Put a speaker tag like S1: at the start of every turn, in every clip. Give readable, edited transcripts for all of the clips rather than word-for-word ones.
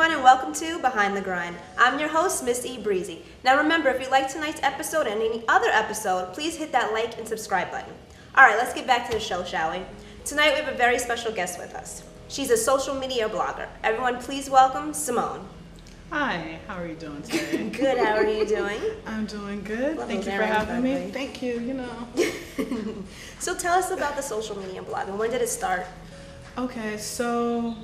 S1: everyone, and welcome to Behind the Grind. I'm your host, Miss E. Breezy. Now remember, if you liked tonight's episode and any other episode, please hit that like and subscribe button. Alright, let's get back to the show, shall we? Tonight we have a very special guest with us. She's a social media blogger. Everyone please welcome Simone.
S2: Hi, how are you doing today?
S1: Good, how are you doing?
S2: I'm doing good.
S1: Love
S2: Thank
S1: those
S2: you for having me.
S1: earrings,
S2: Thank you,
S1: So tell us about the social media blog and when did it start?
S2: Okay, so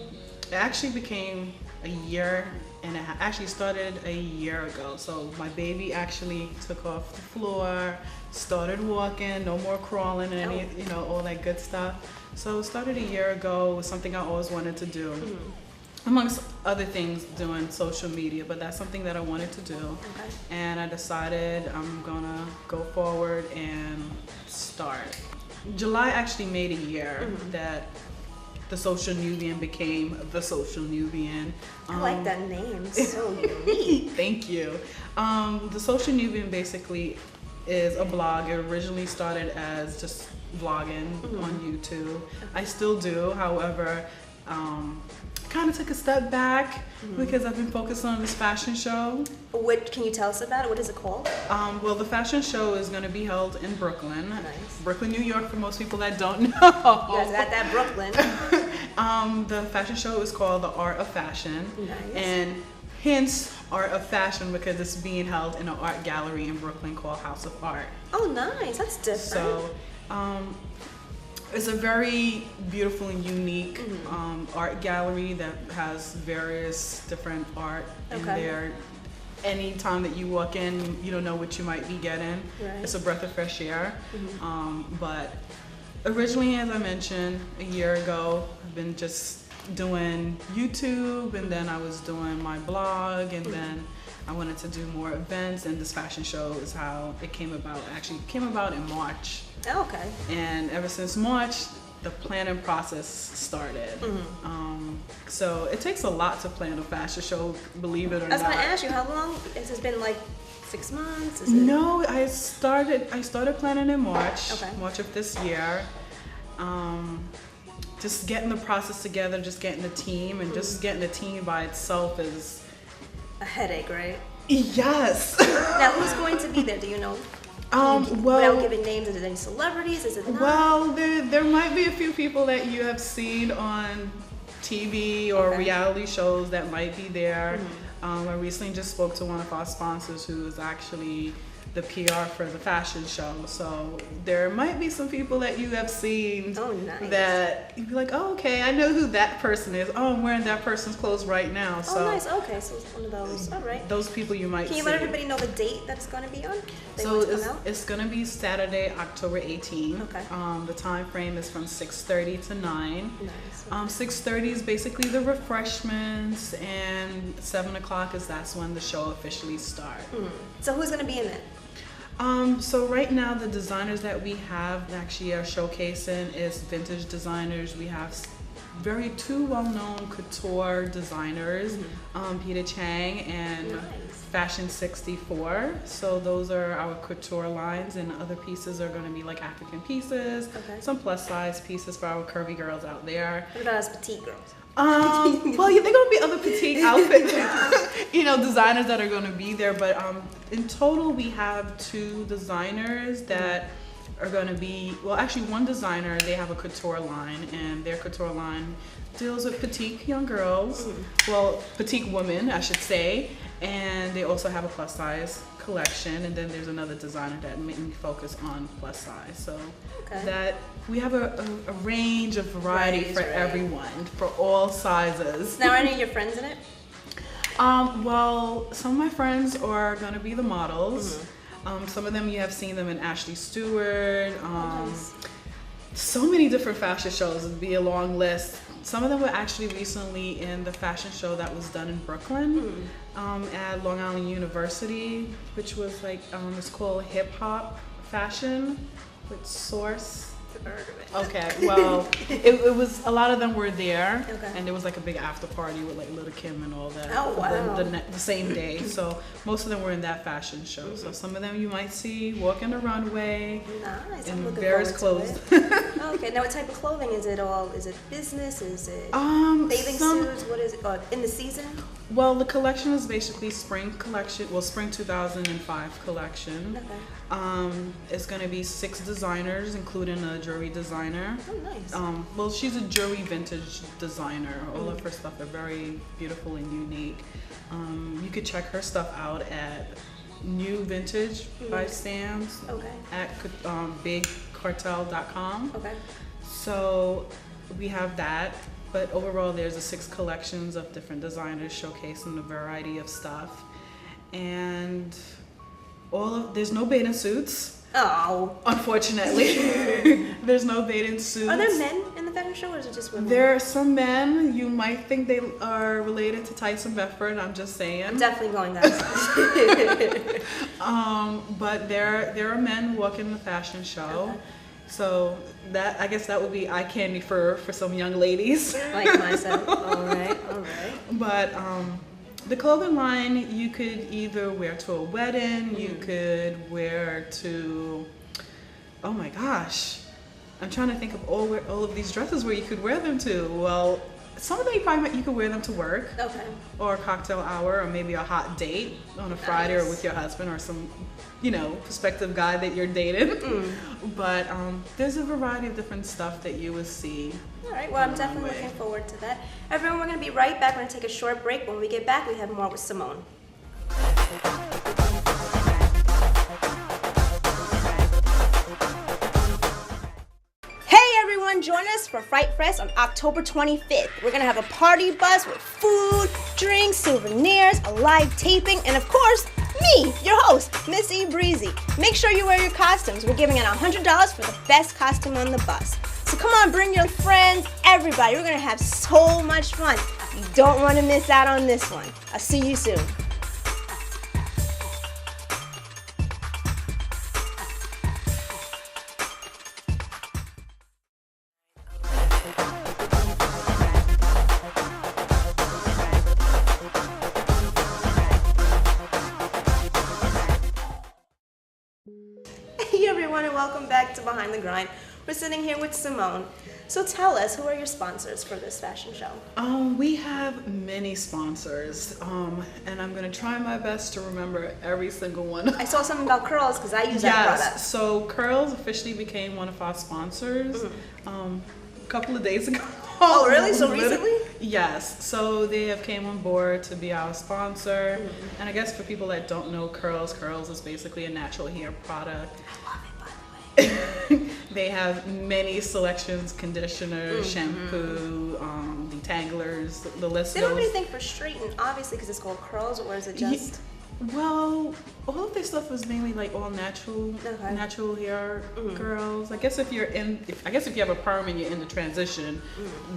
S2: it actually became a year and it actually started a year ago. So my baby actually took off the floor, started walking, no more crawling and any, all that good stuff. So it started a year ago. It was something I always wanted to do. Amongst other things, doing social media, but that's something that I wanted to do.
S1: Okay.
S2: And I decided I'm gonna go forward and start. July actually made a year that the Social Nubian became the Social Nubian.
S1: I like that name, it's so unique.
S2: Thank you. The Social Nubian basically is a blog. It originally started as just vlogging on YouTube. I still do, however, kind of took a step back because I've been focused on this fashion show.
S1: What can you tell us about it? What is it called?
S2: Well, the fashion show is going to be held in Brooklyn.
S1: Nice.
S2: Brooklyn, New York, for most people that don't know.
S1: You guys got that Brooklyn.
S2: The fashion show is called The Art of Fashion.
S1: Nice.
S2: And hence Art of Fashion because it's being held in an art gallery in Brooklyn called House of Art.
S1: Oh, nice. That's different.
S2: So, it's a very beautiful and unique art gallery that has various different art in there. Any time that you walk in, you don't know what you might be getting.
S1: Right.
S2: It's a breath of fresh air. But originally, as I mentioned, a year ago, I've been just doing YouTube, and then I was doing my blog, and then I wanted to do more events, and this fashion show is how it came about. It actually came about in March.
S1: Oh, okay.
S2: And ever since March, the planning process started. So it takes a lot to plan a fashion show, believe it or not.
S1: I was going to ask you, how long? Has it been like 6 months?
S2: No, I started planning in March,
S1: Okay.
S2: March of this year. Just getting the process together, just getting the team, and just getting the team by itself is
S1: a headache, right?
S2: Yes.
S1: Now, who's going to be there? Do you know? Without giving names, is it any celebrities? Is it not?
S2: Well, there might be a few people that you have seen on TV or reality shows that might be there. I recently just spoke to one of our sponsors who is actually the PR for the fashion show. So there might be some people that you have seen that you'd be like, oh, okay, I know who that person is. Oh, I'm wearing that person's clothes right now.
S1: Oh,
S2: so
S1: nice. Okay, so it's one of those. All right.
S2: Those people you might see.
S1: Can you let everybody know the date that's going to be on?
S2: So it's going to be Saturday, October 18th.
S1: Okay.
S2: The time frame is from 6:30 to 9.
S1: Nice.
S2: 6:30 is basically the refreshments, and 7 o'clock that's when the show officially starts.
S1: So who's going to be in it?
S2: So right now the designers that we have actually are showcasing is vintage designers. We have two well-known couture designers, Peter Chang and Fashion 64. So those are our couture lines, and other pieces are going to be like African pieces, some plus size pieces for our curvy girls out there.
S1: What about us petite girls?
S2: Well, yeah, they're gonna be other petite outfit, designers that are gonna be there. But in total, we have 2 designers that are gonna be. Well, actually, one designer. They have a couture line, and their couture line deals with petite young girls. Well, petite women, I should say. And they also have a plus size collection. And then there's another designer that mainly focus on plus size. So that we have a range of variety for everyone, for all sizes.
S1: Now, are any of your friends in it?
S2: Well, some of my friends are going to be the models. Some of them you have seen them in Ashley Stewart. So many different fashion shows. It'd be a long list. Some of them were actually recently in the fashion show that was done in Brooklyn at Long Island University, which was like it's called Hip Hop Fashion with Source.
S1: Never heard of it.
S2: Okay, well, it was, a lot of them were there,
S1: Okay.
S2: and there was like a big after party with like Little Kim and all that.
S1: Oh, wow.
S2: The same day, so most of them were in that fashion show. So some of them you might see walking the runway
S1: Nice.
S2: in
S1: I'm looking
S2: various
S1: forward
S2: clothes.
S1: to it. Okay. Now, what type of clothing is it? All? Is it business? Is it bathing suits? What is it? In the season?
S2: Well, the collection is basically spring collection. Well, spring 2005 collection.
S1: Okay.
S2: It's gonna be 6 designers, including a jewelry designer.
S1: Oh, nice.
S2: Well, she's a jewelry vintage designer. All of her stuff are very beautiful and unique. You could check her stuff out at New Vintage by Sam's
S1: Okay.
S2: at bigcartel.com.
S1: Okay.
S2: So we have that, but overall there's 6 collections of different designers showcasing a variety of stuff, and there's no bathing suits.
S1: Oh.
S2: Unfortunately, there's no bathing suits.
S1: Are there men in the fashion show, or is it just women?
S2: There are some men. You might think they are related to Tyson Bedford. I'm just saying.
S1: I'm definitely going, guys.
S2: But there are men walking the fashion show.
S1: Okay.
S2: So I guess that would be eye candy for some young ladies.
S1: Like myself. All right.
S2: But the clothing line you could either wear to a wedding, you could wear to, oh my gosh, I'm trying to think of all of these dresses where you could wear them to. Well, some of them you could wear them to work.
S1: Okay.
S2: Or a cocktail hour, or maybe a hot date on a Friday, or with your husband or some, prospective guy that you're dating. But there's a variety of different stuff that you will see.
S1: All right. Well, I'm definitely looking forward to that. Everyone, we're going to be right back. We're going to take a short break. When we get back, we have more with Simone. Join us for Fright Fest on October 25th. We're gonna have a party bus with food, drinks, souvenirs, a live taping, and of course, me, your host, Miss E. Breezy. Make sure you wear your costumes. We're giving out $100 for the best costume on the bus. So come on, bring your friends, everybody. We're gonna have so much fun. You don't wanna miss out on this one. I'll see you soon. Hey everyone, and welcome back to Behind the Grind. We're sitting here with Simone. So tell us, who are your sponsors for this fashion show?
S2: We have many sponsors, and I'm gonna try my best to remember every single one.
S1: I saw something about Curls because I use that product.
S2: Yes, so Curls officially became one of our sponsors a couple of days ago.
S1: Oh, really? So recently?
S2: Yes. So they have came on board to be our sponsor. And I guess for people that don't know Curls is basically a natural hair product.
S1: I love it, by the way.
S2: They have many selections: conditioner, shampoo, detanglers, the list
S1: They
S2: goes.
S1: don't really think for straighten, obviously, because it's called Curls, or is it just...
S2: Well, all of this stuff is mainly like all natural, natural hair girls. I guess if you have a perm and you're in the transition,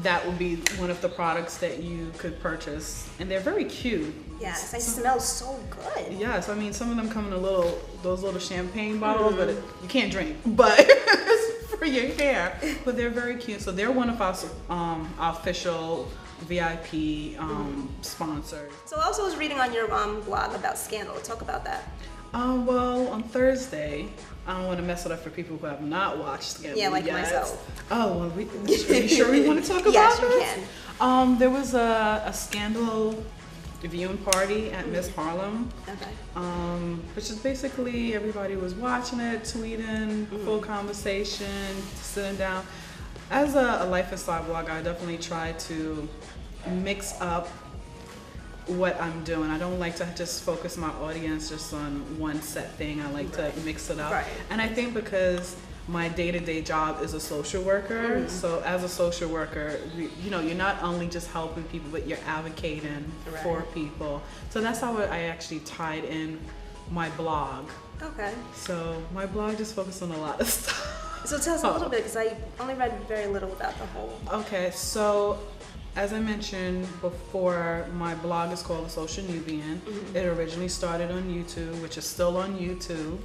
S2: that would be one of the products that you could purchase, and they're very cute.
S1: Yes, they smell so good.
S2: Yes, I mean some of them come in those little champagne bottles, but you can't drink. But it's for your hair. But they're very cute. So they're one of our official VIP sponsors.
S1: So I also was reading on your blog about Scandal. Talk about that.
S2: Well, on Thursday, I don't want to mess it up for people who have not watched Scandal.
S1: Yeah, like
S2: yet.
S1: myself.
S2: Oh, well, are you sure we want to talk about
S1: yes,
S2: this?
S1: you can.
S2: There was a Scandal viewing party at Miss Harlem.
S1: Okay.
S2: Which is basically everybody was watching it, tweeting, full conversation, sitting down. As a life and style blogger, I definitely try to mix up what I'm doing. I don't like to just focus my audience just on one set thing. I like to mix it up.
S1: Right.
S2: And I think because my day-to-day job is a social worker, so as a social worker, you're not only just helping people, but you're advocating for people. So that's how I actually tied in my blog.
S1: Okay.
S2: So my blog just focused on a lot of stuff.
S1: So tell us a little bit, because I only read very little about the whole.
S2: Okay, so as I mentioned before, my blog is called Social Nubian. It originally started on YouTube, which is still on YouTube.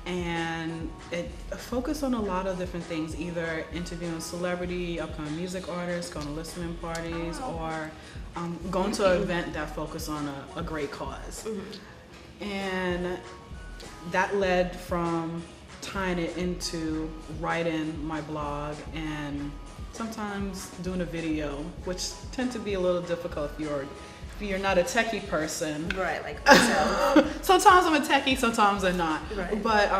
S2: And it focused on a lot of different things, either interviewing celebrity, upcoming music artists, going to listening parties, or going to an event that focused on a great cause. And that led from tying it into writing my blog and sometimes doing a video, which tend to be a little difficult if you're not a techie person.
S1: Right, like myself.
S2: Sometimes I'm a techie, sometimes I'm not.
S1: Right.
S2: But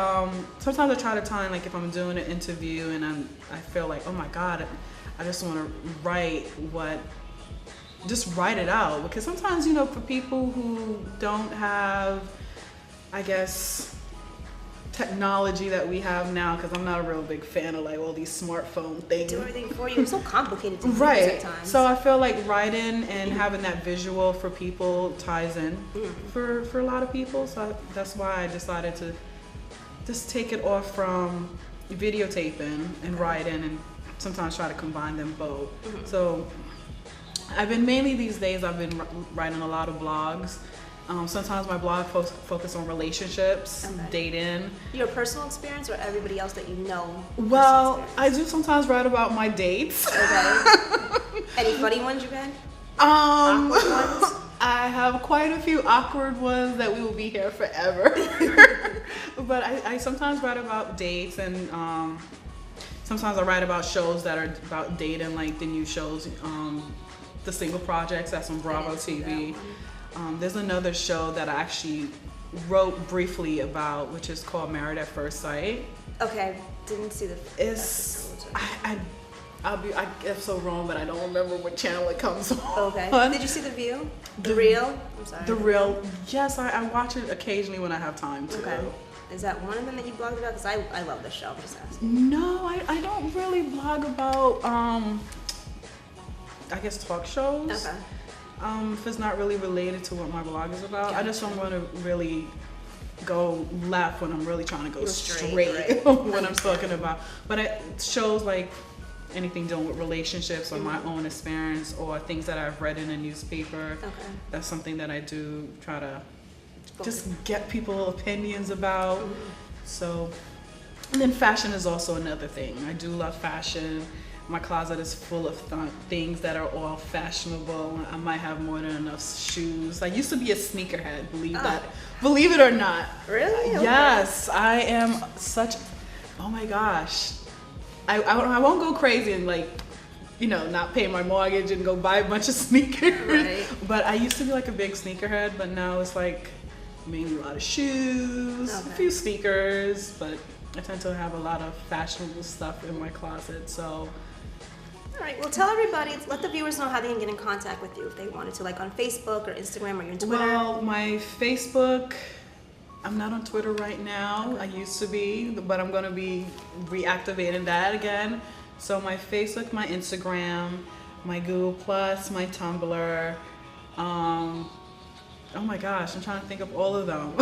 S2: sometimes I try to time, like if I'm doing an interview and I feel like, oh my God, I just want to just write it out. Because sometimes, for people who don't have, I guess, technology that we have now, because I'm not a real big fan of like all these smartphone things.
S1: Do everything for you. It's so complicated to do
S2: Right.
S1: sometimes.
S2: So I feel like writing and having that visual for people ties in for a lot of people. So that's why I decided to just take it off from videotaping and writing, and sometimes try to combine them both. So I've been writing a lot of blogs. Sometimes my blog focus on relationships, dating.
S1: Your personal experience or everybody else that you know?
S2: Well, I do sometimes write about my dates.
S1: Okay. Any funny ones you've had?
S2: Awkward
S1: ones?
S2: I have quite a few awkward ones that we will be here forever. But I sometimes write about dates, and sometimes I write about shows that are about dating, like the new shows, the Single Projects, that's on Bravo TV. There's another show that I actually wrote briefly about, which is called Married at First Sight.
S1: Okay, didn't see the.
S2: I get so wrong, but I don't remember what channel it comes on.
S1: Okay. Did you see The View? The Real? I'm sorry.
S2: The Real. Yes, I watch it occasionally when I have time to.
S1: Okay. Is that one of them that you blogged about? Because I love this show. I'm just asking.
S2: No, I don't really blog about, I guess, talk shows.
S1: Okay.
S2: If it's not really related to what my blog is about. Gotcha. I just don't want to really go left when I'm really trying to go straight
S1: right.
S2: when I'm talking about. But it shows like anything dealing with relationships or my own experience or things that I've read in a newspaper.
S1: Okay.
S2: That's something that I do try to just get people opinions about. So, and then fashion is also another thing. I do love fashion. My closet is full of things that are all fashionable. I might have more than enough shoes. I used to be a sneakerhead, believe it or not.
S1: Really? Okay.
S2: Yes, I am such, oh my gosh. I won't go crazy and like, not pay my mortgage and go buy a bunch of sneakers.
S1: Right.
S2: But I used to be like a big sneakerhead, but now it's like mainly a lot of shoes, a few sneakers, but I tend to have a lot of fashionable stuff in my closet, so.
S1: All right, well, tell everybody, let the viewers know how they can get in contact with you if they wanted to, like on Facebook or Instagram or your Twitter.
S2: Well, my Facebook, I'm not on Twitter right now. I used to be, but I'm going to be reactivating that again. So my Facebook, my Instagram, my Google Plus, my Tumblr. Oh my gosh, I'm trying to think of all of them.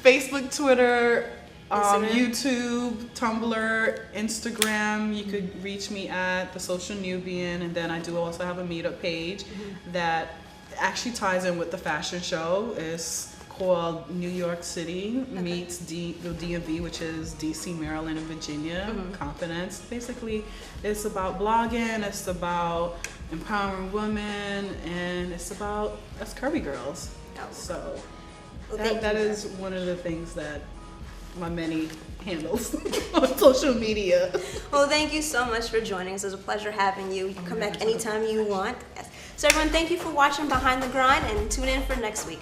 S2: Facebook, Twitter, YouTube, Tumblr, Instagram. You could reach me at the Social Nubian, and then I do also have a meetup page that actually ties in with the fashion show. It's called New York City meets the DMV, which is DC, Maryland, and Virginia. Confidence. Basically, it's about blogging. It's about empowering women, and it's about us curvy girls. So that is one of the things that my many handles on social media.
S1: Well, thank you so much for joining us. It was a pleasure having you. You can come back anytime you want. Yes. So everyone, thank you for watching Behind the Grind, and tune in for next week.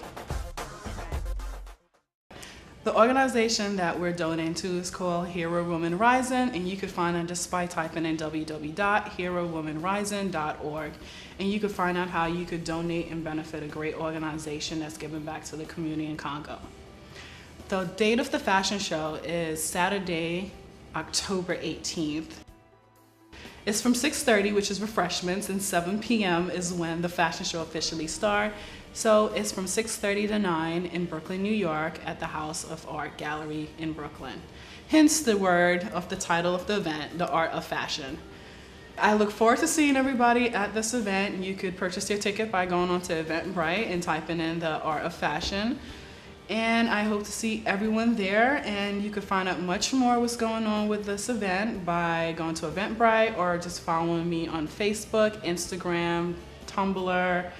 S2: The organization that we're donating to is called Hero Women Rising, and you can find it just by typing in www.herowomenrising.org. And you can find out how you could donate and benefit a great organization that's giving back to the community in Congo. The date of the fashion show is Saturday, October 18th. It's from 6:30, which is refreshments, and 7 p.m. is when the fashion show officially starts. So it's from 6:30 to 9 in Brooklyn, New York at the House of Art Gallery in Brooklyn. Hence the word of the title of the event, The Art of Fashion. I look forward to seeing everybody at this event. You could purchase your ticket by going onto Eventbrite and typing in the Art of Fashion. And I hope to see everyone there. And you could find out much more what's going on with this event by going to Eventbrite or just following me on Facebook, Instagram, Tumblr,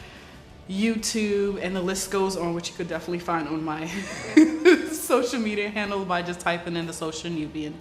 S2: YouTube, and the list goes on, which you could definitely find on my social media handle by just typing in the Social Nubian.